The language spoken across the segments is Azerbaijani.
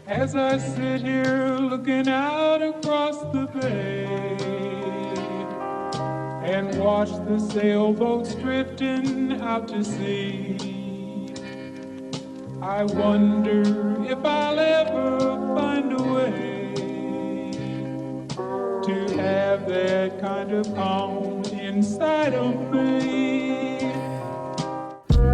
As I sit here looking out across the bay and watch the sailboats drifting out to sea, I wonder if I'll ever find a way to have that kind of calm inside of me.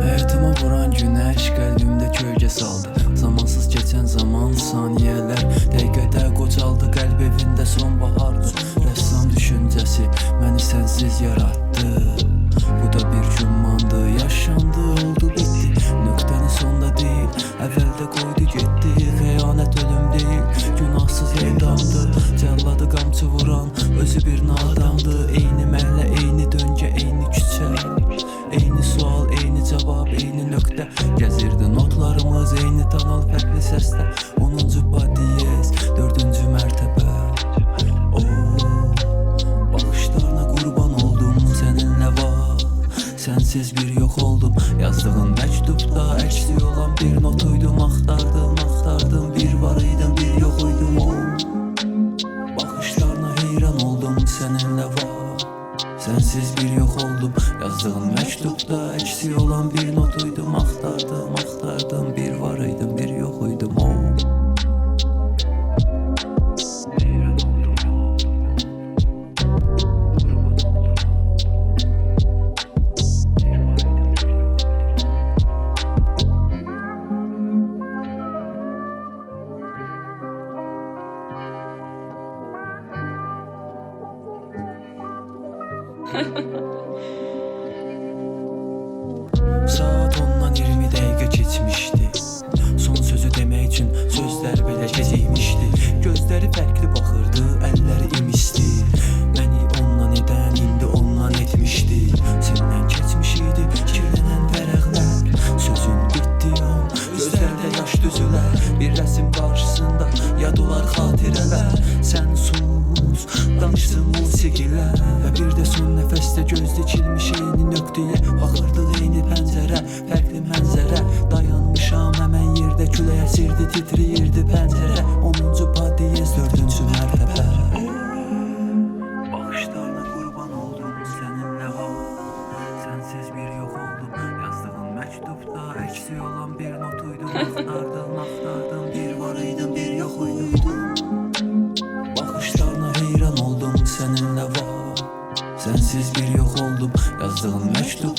Hayatıma vuran güneş kalbimde kölge saldı. Zamansız geçen zaman saniyeler dəqiqədə qocaldı. Qəlb evində sonbahardı. Rəssam düşüncəsi məni sənsiz yarattı. Bu da bir cümmandı, yaşandı, oldu, bitti. Nöqtəni sonda deyil, əvvəldə qoydu getdi. Xəyanət ölüm deyil, günahsız edamdı. Cəlladı qamçı vuran, özü bir nadamdı. Eyni məhlə, eyni döngə, eyni küçə, eyni sual, eyni cavab, eyni nöqtə. Gəzirdi notlarımız, eyni tonal, fərqli səslə. 10-cu badiyez, 4-cü mərtəbə. Baxışlarına qurban oldum, səninlə var. Sənsiz bir yox oldum. Yazdığın məktubda əksi olan bir notuydum. Axtardım, axtardım, bir var idim, bir yox idim. Baxışlarına heyran oldum, səninlə var. Sənsiz bir yox oldum. Yazdığın məktubda əksi olan bir notuydum. Axtardım, axtardım, bir var idim, bir yox idim. Saat 10'dan 20 dəqiqə keçmişdi. Son sözü demək üçün sözlər belə gecikmişdi. Gözləri fərqli baxırdı, əlləri imisdi. Məni ondan edən indi ondan etmişdi. Səndən keçmiş idi kirlənən vərəqlər. Sözün bitdi an, gözlərdə yaş düzülər. Bir rəsm qarşısında yad olar xatirələr. Sən sus, danışsın musiqilər. Və bir də son nəfəsdə göz dikilmiş eyni nöqtəyə. Baxırdıq eyni pəncərə, fərqli mənzərə. Dayanmışam həmən yerdə, külək əsirdi, titriyirdi pəncərə. 10-cu badiyez, 4-cü mərtəbə. Baxışlarına qurban oldum, səninlə var. Sənsiz bir yox oldum. Yazdığın məktubda əksi olan bir notuydum. Axtardım, axtardım, bir var idim, bir yox idim. Baxışlarına heyran oldum, səninlə var. Sənsiz bir yox oldum. Yazdığın məktub